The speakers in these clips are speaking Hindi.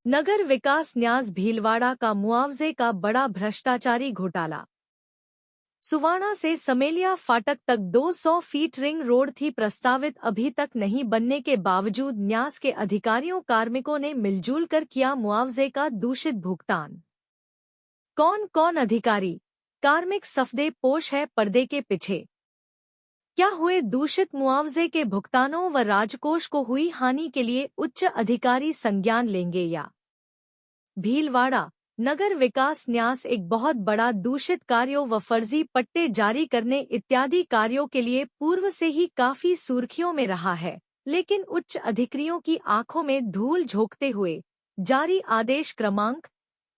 नगर विकास न्यास भीलवाड़ा का मुआवजे का बड़ा भ्रष्टाचारी घोटाला। सुवाणा से समेलिया फाटक तक 200 फीट रिंग रोड थी प्रस्तावित, अभी तक नहीं बनने के बावजूद न्यास के अधिकारियों कार्मिकों ने मिलजुल कर किया मुआवजे का दूषित भुगतान। कौन कौन अधिकारी कार्मिक सफदे पोश है पर्दे के पीछे? क्या हुए दूषित मुआवजे के भुगतानों व राजकोष को हुई हानि के लिए उच्च अधिकारी संज्ञान लेंगे या? भीलवाड़ा नगर विकास न्यास एक बहुत बड़ा दूषित कार्यों व फर्जी पट्टे जारी करने इत्यादि कार्यों के लिए पूर्व से ही काफी सुर्खियों में रहा है, लेकिन उच्च अधिकारियों की आंखों में धूल झोंकते हुए जारी आदेश क्रमांक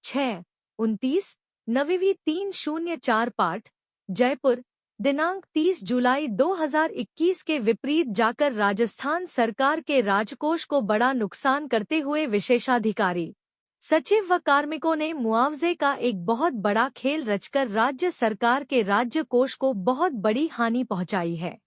6-29 नवीवी 304 पाठ जयपुर दिनांक 30 जुलाई 2021 के विपरीत जाकर राजस्थान सरकार के राजकोष को बड़ा नुकसान करते हुए विशेषाधिकारी सचिव व कार्मिकों ने मुआवजे का एक बहुत बड़ा खेल रचकर राज्य सरकार के राज्य कोष को बहुत बड़ी हानि पहुंचाई है।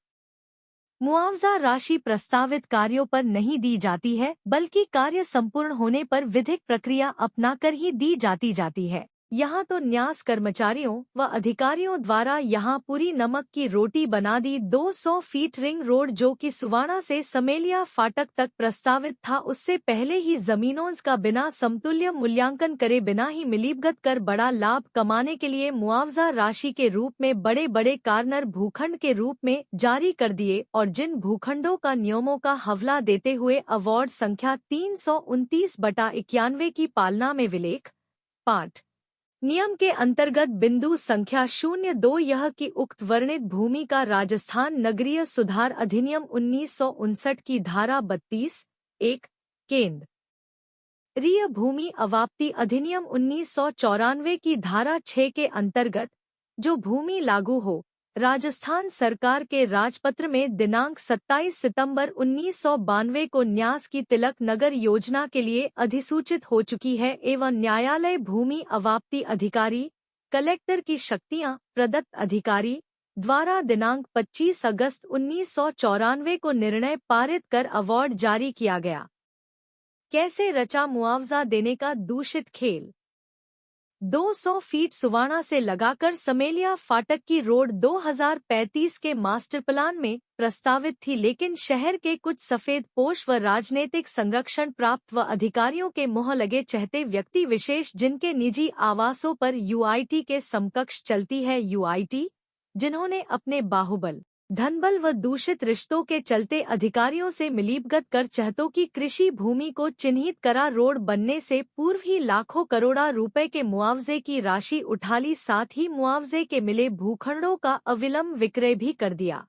मुआवजा राशि प्रस्तावित कार्यों पर नहीं दी जाती है, बल्कि कार्य संपूर्ण होने पर विधिक प्रक्रिया अपनाकर ही दी जाती है। यहाँ तो न्यास कर्मचारियों व अधिकारियों द्वारा यहाँ पूरी नमक की रोटी बना दी। 200 फीट रिंग रोड जो कि सुवाणा से समेलिया फाटक तक प्रस्तावित था, उससे पहले ही जमीनों का बिना समतुल्य मूल्यांकन करे बिना ही मिलीभगत कर बड़ा लाभ कमाने के लिए मुआवजा राशि के रूप में बड़े बड़े कार्नर भूखंड के रूप में जारी कर दिए, और जिन भूखंडों का नियमों का हवला देते हुए अवार्ड संख्या 329/91 की पालना में विलेख पाठ नियम के अंतर्गत बिंदु संख्या 02 यह कि उक्त वर्णित भूमि का राजस्थान नगरीय सुधार अधिनियम 1959 की धारा 32(1) केंद्रीय भूमि अवाप्ति अधिनियम 1994 की धारा 6 के अंतर्गत जो भूमि लागू हो, राजस्थान सरकार के राजपत्र में दिनांक 27 सितंबर 1992 को न्यास की तिलक नगर योजना के लिए अधिसूचित हो चुकी है एवं न्यायालय भूमि अवाप्ति अधिकारी कलेक्टर की शक्तियां प्रदत्त अधिकारी द्वारा दिनांक 25 अगस्त 1994 को निर्णय पारित कर अवार्ड जारी किया गया। कैसे रचा मुआवजा देने का दूषित खेल? 200 फीट सुवाणा से लगाकर समेलिया फाटक की रोड 2035 के मास्टर प्लान में प्रस्तावित थी, लेकिन शहर के कुछ सफेद पोश व राजनीतिक संरक्षण प्राप्त व अधिकारियों के मुंह लगे चहते व्यक्ति विशेष, जिनके निजी आवासों पर यूआईटी के समकक्ष चलती है यूआईटी, जिन्होंने अपने बाहुबल धनबल व दूषित रिश्तों के चलते अधिकारियों से मिलीभगत कर चहतों की कृषि भूमि को चिन्हित करा रोड बनने से पूर्व ही लाखों करोड़ा रुपए के मुआवजे की राशि उठा ली, साथ ही मुआवजे के मिले भूखंडों का अविलंब विक्रय भी कर दिया।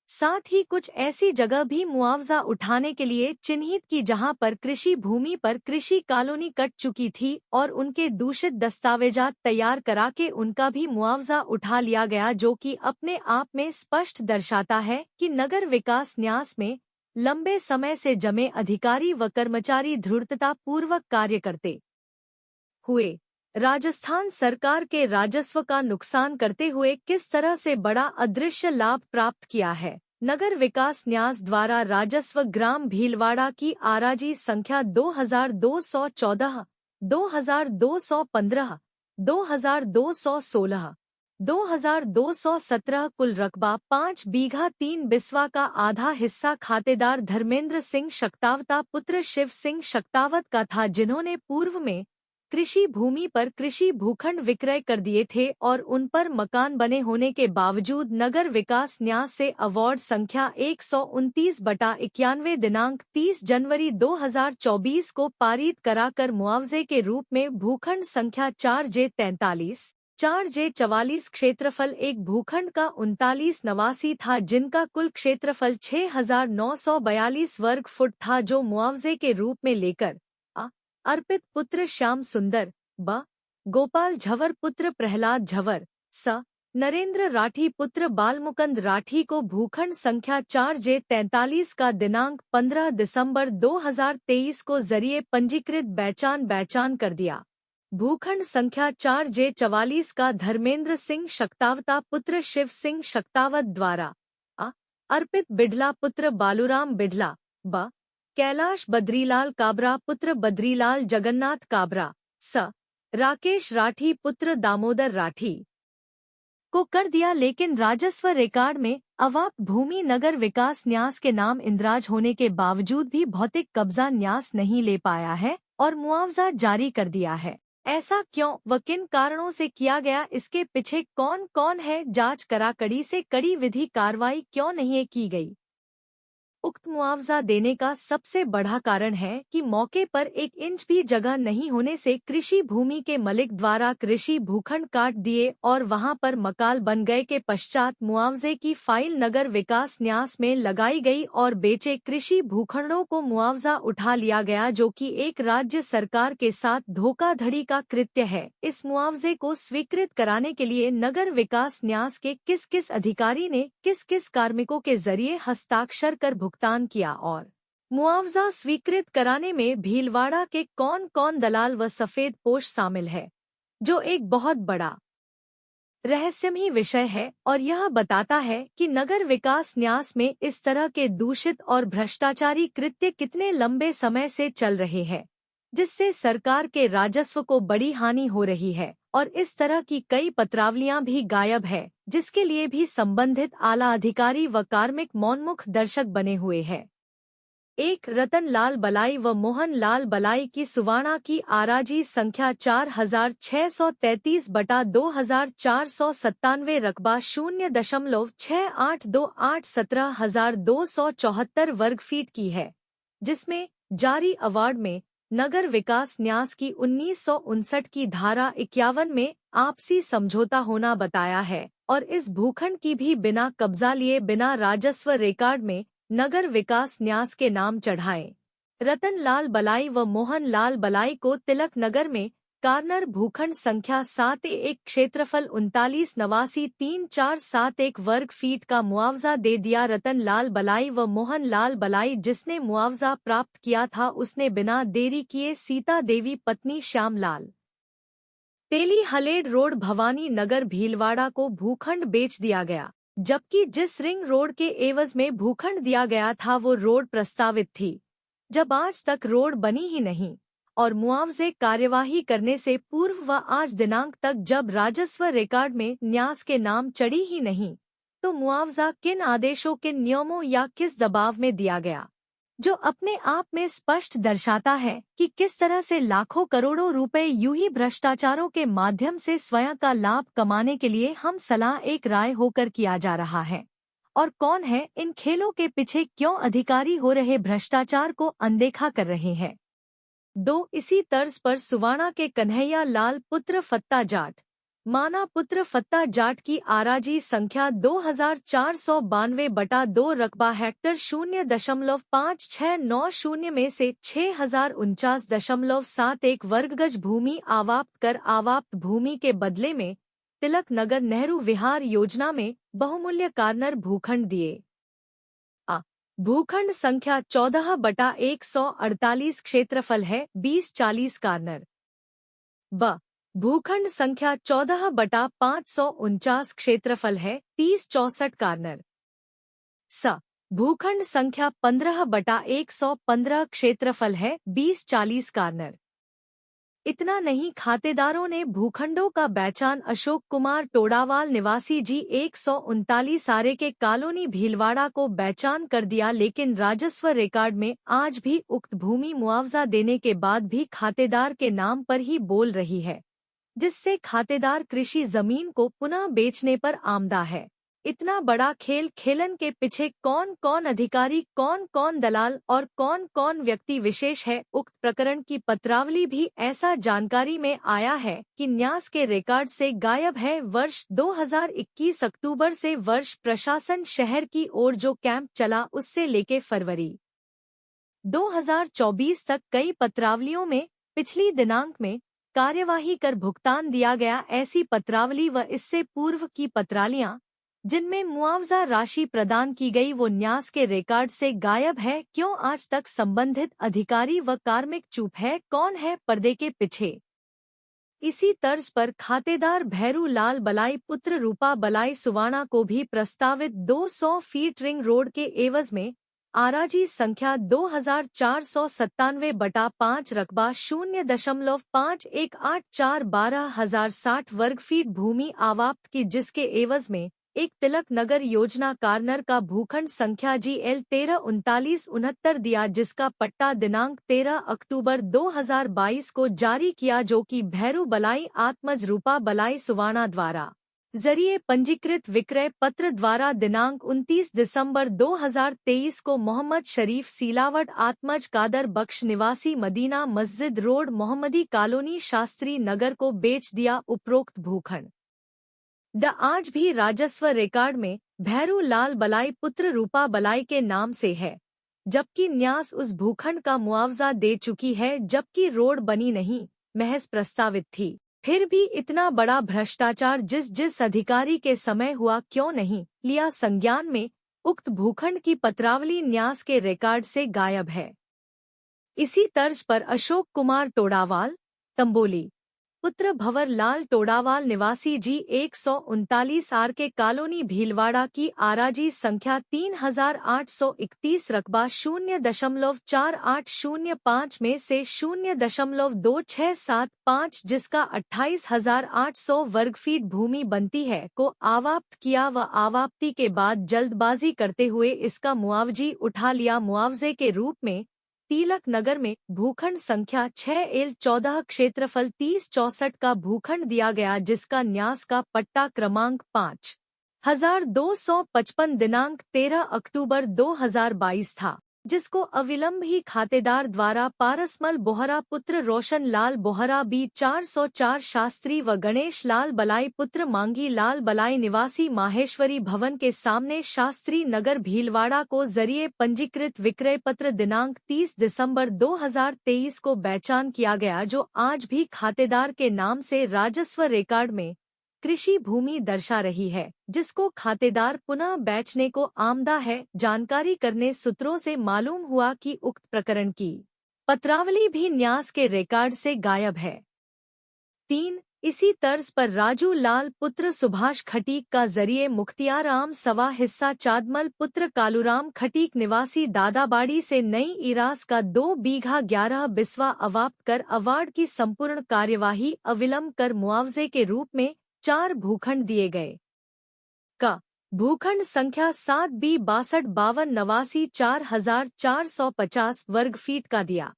साथ ही कुछ ऐसी जगह भी मुआवजा उठाने के लिए चिन्हित की जहां पर कृषि भूमि पर कृषि कॉलोनी कट चुकी थी और उनके दूषित दस्तावेजात तैयार करा के उनका भी मुआवजा उठा लिया गया, जो कि अपने आप में स्पष्ट दर्शाता है कि नगर विकास न्यास में लंबे समय से जमे अधिकारी व कर्मचारी धूर्तता पूर्वक कार्य करते हुए राजस्थान सरकार के राजस्व का नुकसान करते हुए किस तरह से बड़ा अदृश्य लाभ प्राप्त किया है। नगर विकास न्यास द्वारा राजस्व ग्राम भीलवाड़ा की आराजी संख्या 2214, 2215, 2216, 2217 कुल रकबा 5 बीघा 3 बिस्वा का आधा हिस्सा खातेदार धर्मेंद्र सिंह शक्तावता पुत्र शिव सिंह शक्तावत का था, जिन्होंने पूर्व में कृषि भूमि पर कृषि भूखंड विक्रय कर दिए थे और उन पर मकान बने होने के बावजूद नगर विकास न्यास से अवार्ड संख्या 129/91 दिनांक 30 जनवरी 2024 को पारित कराकर मुआवजे के रूप में भूखंड संख्या 4J43, 4J44 क्षेत्रफल एक भूखंड का 3989 था, जिनका कुल क्षेत्रफल 6942 वर्ग फुट था, जो मुआवजे के रूप में लेकर अर्पित पुत्र श्याम सुंदर, ब गोपाल झवर पुत्र प्रहलाद झवर, स नरेंद्र राठी पुत्र बालमुकंद राठी को भूखंड संख्या 4J43 का दिनांक 15 दिसंबर 2023 को जरिए पंजीकृत बेचान कर दिया। भूखंड संख्या 4J44 का धर्मेंद्र सिंह शक्तावता पुत्र शिव सिंह शक्तावत द्वारा अर्पित बिढ़ला पुत्र बालूराम बिढ़ला, ब कैलाश बद्रीलाल काबरा पुत्र बद्रीलाल जगन्नाथ काबरा, स राकेश राठी पुत्र दामोदर राठी को कर दिया, लेकिन राजस्व रिकॉर्ड में अवाप्त भूमि नगर विकास न्यास के नाम इंद्राज होने के बावजूद भी भौतिक कब्जा न्यास नहीं ले पाया है और मुआवजा जारी कर दिया है। ऐसा क्यों व किन कारणों से किया गया, इसके पीछे कौन कौन है, जांच करा कड़ी से कड़ी विधि कार्रवाई क्यों नहीं की गई। उक्त मुआवजा देने का सबसे बड़ा कारण है कि मौके पर 1 इंच भी जगह नहीं होने से कृषि भूमि के मालिक द्वारा कृषि भूखंड काट दिए और वहां पर मकाल बन गए के पश्चात मुआवजे की फाइल नगर विकास न्यास में लगाई गई और बेचे कृषि भूखंडों को मुआवजा उठा लिया गया, जो कि एक राज्य सरकार के साथ धोखाधड़ी का कृत्य है। इस मुआवजे को स्वीकृत कराने के लिए नगर विकास न्यास के किस किस अधिकारी ने किस किस कार्मिकों के जरिए हस्ताक्षर कर भुगतान किया और मुआवजा स्वीकृत कराने में भीलवाड़ा के कौन कौन दलाल व सफेद पोश शामिल है, जो एक बहुत बड़ा रहस्यमयी विषय है और यह बताता है कि नगर विकास न्यास में इस तरह के दूषित और भ्रष्टाचारी कृत्य कितने लंबे समय से चल रहे हैं, जिससे सरकार के राजस्व को बड़ी हानि हो रही है और इस तरह की कई पत्रावलियां भी गायब है, जिसके लिए भी संबंधित आला अधिकारी व कार्मिक मौनमुख दर्शक बने हुए हैं। 1 रतन लाल बलाई व मोहन लाल बलाई की सुवाणा की आराजी संख्या 4636/2497 रकबा 0.68281 17,274 वर्ग फीट की है, जिसमें जारी अवार्ड में नगर विकास न्यास की 1959 की धारा 51 में आपसी समझौता होना बताया है और इस भूखंड की भी बिना कब्जा लिए बिना राजस्व रिकॉर्ड में नगर विकास न्यास के नाम चढ़ाए। रतन लाल बलाई व मोहन लाल बलाई को तिलक नगर में कार्नर भूखंड संख्या 7 क्षेत्रफल 39,89,3471 वर्ग फीट का मुआवजा दे दिया। रतन लाल बलाई व मोहन लाल बलाई जिसने मुआवजा प्राप्त किया था, उसने बिना देरी किए सीता देवी पत्नी श्यामलाल तेली हलेड रोड भवानी नगर भीलवाड़ा को भूखंड बेच दिया गया, जबकि जिस रिंग रोड के एवज में भूखंड दिया गया था वो रोड प्रस्तावित थी, जब आज तक रोड बनी ही नहीं और मुआवजे कार्यवाही करने से पूर्व व आज दिनांक तक जब राजस्व रिकॉर्ड में न्यास के नाम चढ़ी ही नहीं, तो मुआवजा किन आदेशों, किन नियमों या किस दबाव में दिया गया, जो अपने आप में स्पष्ट दर्शाता है कि किस तरह से लाखों करोड़ों रुपए यूं ही भ्रष्टाचारों के माध्यम से स्वयं का लाभ कमाने के लिए हम सलाह एक राय होकर किया जा रहा है। और कौन है इन खेलों के पीछे, क्यों अधिकारी हो रहे भ्रष्टाचार को अनदेखा कर रहे हैं। 2 इसी तर्ज पर सुवाणा के कन्हैया लाल पुत्र फत्ता जाट माना पुत्र फत्ता जाट की आराजी संख्या 2492/2 रकबा हेक्टर 0.5690 में से 6049.71 वर्गगज भूमि आवाप्त कर आवाप्त भूमि के बदले में तिलक नगर नेहरू विहार योजना में बहुमूल्य कार्नर भूखंड दिए। भूखंड संख्या 14/148 क्षेत्रफल है 2040 कार्नर। ब भूखंड संख्या 14/549 क्षेत्रफल है 3064 कार्नर। स भूखंड संख्या 15/115 क्षेत्रफल है 2040 कार्नर। इतना नहीं, खातेदारों ने भूखंडों का बेचान अशोक कुमार टोडावाल निवासी जी 139 आरे के कॉलोनी भीलवाड़ा को बेचान कर दिया, लेकिन राजस्व रिकॉर्ड में आज भी उक्त भूमि मुआवजा देने के बाद भी खातेदार के नाम पर ही बोल रही है, जिससे खातेदार कृषि जमीन को पुनः बेचने पर आमदा है। इतना बड़ा खेल खेलन के पीछे कौन कौन अधिकारी, कौन कौन दलाल और कौन कौन व्यक्ति विशेष है। उक्त प्रकरण की पत्रावली भी ऐसा जानकारी में आया है कि न्यास के रिकॉर्ड से गायब है। वर्ष 2021 अक्टूबर से वर्ष प्रशासन शहर की ओर जो कैंप चला, उससे लेके फरवरी 2024 तक कई पत्रावलियों में पिछली दिनांक में कार्यवाही कर भुगतान दिया गया। ऐसी पत्रावली व इससे पूर्व की पत्रावलियां जिनमें मुआवजा राशि प्रदान की गई, वो न्यास के रिकॉर्ड से गायब है। क्यों आज तक संबंधित अधिकारी व कार्मिक चुप है? कौन है पर्दे के पीछे? इसी तर्ज पर खातेदार भैरू लाल बलाई पुत्र रूपा बलाई सुवाणा को भी प्रस्तावित 200 फीट रिंग रोड के एवज में आराजी संख्या 2497 रकबा 0.5184 वर्ग फीट भूमि आवाप्त की, जिसके एवज में एक तिलक नगर योजना कार्नर का भूखंड संख्या GL 133969 दिया, जिसका पट्टा दिनांक 13 अक्टूबर 2022 को जारी किया, जो कि भैरू बलाई आत्मज रूपा बलाई सुवाणा द्वारा जरिए पंजीकृत विक्रय पत्र द्वारा दिनांक 29 दिसंबर 2023 को मोहम्मद शरीफ सिलावट आत्मज कादर बख्श निवासी मदीना मस्जिद रोड मोहम्मदी कॉलोनी शास्त्री नगर को बेच दिया। उपरोक्त भूखंड आज भी राजस्व रिकॉर्ड में भैरू लाल बलाई पुत्र रूपा बलाई के नाम से है, जबकि न्यास उस भूखंड का मुआवजा दे चुकी है, जबकि रोड बनी नहीं, महज प्रस्तावित थी। फिर भी इतना बड़ा भ्रष्टाचार जिस अधिकारी के समय हुआ, क्यों नहीं लिया संज्ञान में? उक्त भूखंड की पत्रावली न्यास के रिकॉर्ड से गायब है। इसी तर्ज पर अशोक कुमार टोडावाल, तंबोली, पुत्र भंवर लाल टोडावाल निवासी G139 आर के कॉलोनी भीलवाड़ा की आराजी संख्या 3831 रकबा 0.4805 में से 0.2675, जिसका 28,800 वर्ग फीट भूमि बनती है, को आवाप्त किया व आवाप्ति के बाद जल्दबाजी करते हुए इसका मुआवजी उठा लिया। मुआवजे के रूप में तिलक नगर में भूखंड संख्या 6L14 क्षेत्रफल 3064 का भूखंड दिया गया, जिसका न्यास का पट्टा क्रमांक 5255 दिनांक 13 अक्टूबर 2022 था, जिसको अविलंब ही खातेदार द्वारा पारसमल बोहरा पुत्र रोशन लाल बोहरा B404 शास्त्री व गणेश लाल बलाई पुत्र मांगी लाल बलाई निवासी माहेश्वरी भवन के सामने शास्त्री नगर भीलवाड़ा को जरिए पंजीकृत विक्रय पत्र दिनांक 30 दिसंबर 2023 को बेचान किया गया, जो आज भी खातेदार के नाम से राजस्व रिकॉर्ड में कृषि भूमि दर्शा रही है, जिसको खातेदार पुनः बेचने को आमदा है। जानकारी करने सूत्रों से मालूम हुआ कि उक्त प्रकरण की पत्रावली भी न्यास के रिकॉर्ड से गायब है। 3. इसी तर्ज पर राजू लाल पुत्र सुभाष खटीक का जरिए मुख्तियाराम सवा हिस्सा चादमल पुत्र कालूराम खटीक निवासी दादाबाड़ी से नई इरास का 2 बीघा 11 बिस्वा अवाप्त कर अवार्ड की संपूर्ण कार्यवाही अविलंब कर मुआवजे के रूप में 4 भूखंड दिए गए। का भूखंड संख्या 7B6252 नवासी 4450 वर्ग फीट का दिया।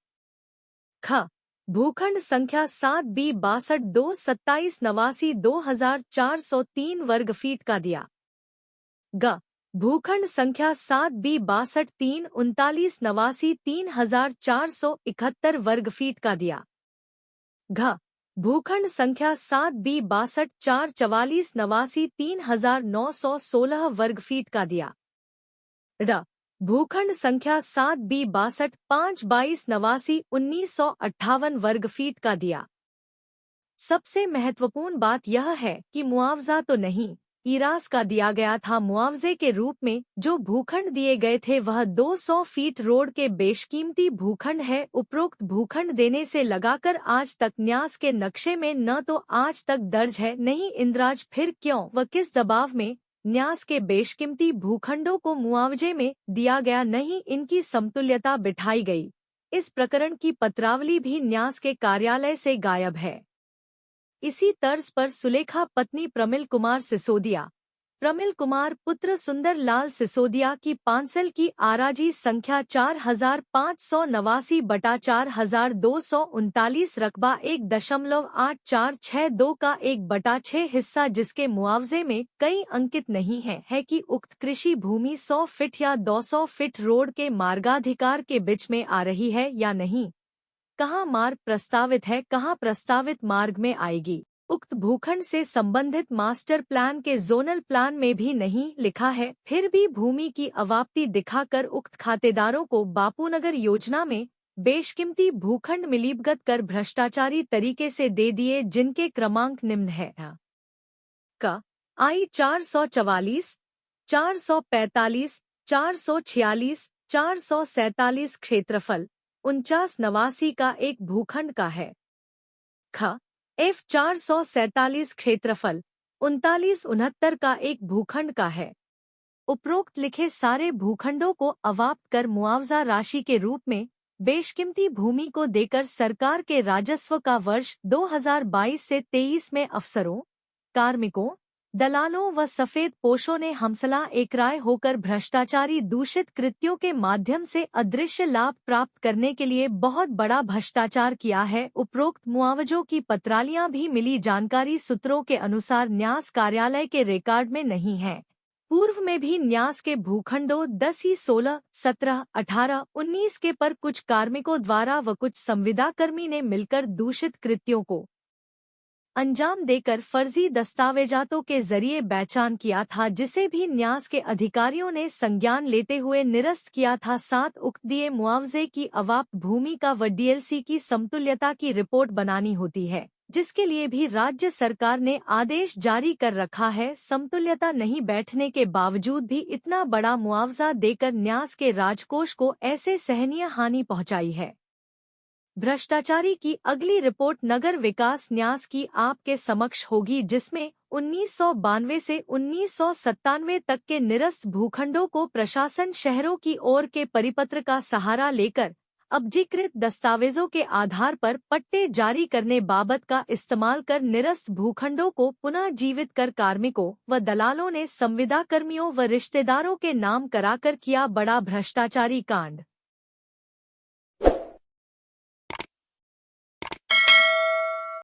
ख भूखंड संख्या 7B6227 नवासी 2403 वर्ग फीट का दिया। ग भूखंड संख्या 7B6239 नवासी 3471 वर्ग फीट का दिया। घ भूखंड संख्या 7B6244 नवासी 3916 वर्ग फीट का दिया। ड भूखंड संख्या 7B62 नवासी 1958 वर्ग फीट का दिया। सबसे महत्वपूर्ण बात यह है कि मुआवजा तो नहीं, इरास का दिया गया था। मुआवजे के रूप में जो भूखंड दिए गए थे वह 200 फीट रोड के बेशकीमती भूखंड है। उपरोक्त भूखंड देने से लगाकर आज तक न्यास के नक्शे में न तो आज तक दर्ज है, नहीं इंद्राज फिर क्यों व किस दबाव में न्यास के बेशकीमती भूखंडों को मुआवजे में दिया गया, नहीं इनकी समतुल्यता बिठाई गई। इस प्रकरण की पत्रावली भी न्यास के कार्यालय से गायब है। इसी तर्ज पर सुलेखा पत्नी प्रमिल कुमार सिसोदिया, प्रमिल कुमार पुत्र सुंदर लाल सिसोदिया की पांसल की आराजी संख्या 4582/4239 रकबा 1.8462 का 1/6 हिस्सा, जिसके मुआवजे में कई अंकित नहीं है कि उक्त कृषि भूमि 100 फीट या 200 फीट रोड के मार्गाधिकार के बीच में आ रही है या नहीं, कहाँ मार्ग प्रस्तावित है, कहाँ प्रस्तावित मार्ग में आएगी। उक्त भूखंड से संबंधित मास्टर प्लान के जोनल प्लान में भी नहीं लिखा है। फिर भी भूमि की अवाप्ति दिखाकर उक्त खातेदारों को बापूनगर योजना में बेशकीमती भूखंड मिलीभगत कर भ्रष्टाचारी तरीके से दे दिए, जिनके क्रमांक निम्न है। क I 444, 445, 446, 447 क्षेत्रफल 49 नवासी का एक भूखंड का है। ख F 447 क्षेत्रफल 3969 का एक भूखंड का है। उपरोक्त लिखे सारे भूखंडों को अवाप्त कर मुआवजा राशि के रूप में बेशकीमती भूमि को देकर सरकार के राजस्व का वर्ष 2022 से 23 में अफसरों, कार्मिकों, दलालों व सफेद पोशों ने हमसला एकराय होकर भ्रष्टाचारी दूषित कृत्यों के माध्यम से अदृश्य लाभ प्राप्त करने के लिए बहुत बड़ा भ्रष्टाचार किया है। उपरोक्त मुआवजों की पत्रालियां भी मिली जानकारी सूत्रों के अनुसार न्यास कार्यालय के रिकॉर्ड में नहीं है। पूर्व में भी न्यास के भूखंडों 10 ही 16, 17, 18, 19 के पर कुछ कार्मिकों द्वारा व कुछ संविदा कर्मी ने मिलकर दूषित कृत्यों को अंजाम देकर फर्जी दस्तावेजातों के जरिए बेचान किया था, जिसे भी न्यास के अधिकारियों ने संज्ञान लेते हुए निरस्त किया था। साथ उक्त दिए मुआवजे की अवाप्त भूमि का व डीएलसी की समतुल्यता की रिपोर्ट बनानी होती है, जिसके लिए भी राज्य सरकार ने आदेश जारी कर रखा है। समतुल्यता नहीं बैठने के बावजूद भी इतना बड़ा मुआवजा देकर न्यास के राजकोष को ऐसे सहनीय हानि पहुंचाई है। भ्रष्टाचारी की अगली रिपोर्ट नगर विकास न्यास की आपके समक्ष होगी, जिसमें 1992 से 1997 तक के निरस्त भूखंडों को प्रशासन शहरों की ओर के परिपत्र का सहारा लेकर अबजीकृत दस्तावेजों के आधार पर पट्टे जारी करने बाबत का इस्तेमाल कर निरस्त भूखंडों को पुनः जीवित कर कार्मिकों व दलालों ने संविदा कर्मियों व रिश्तेदारों के नाम कराकर किया बड़ा भ्रष्टाचारी कांड।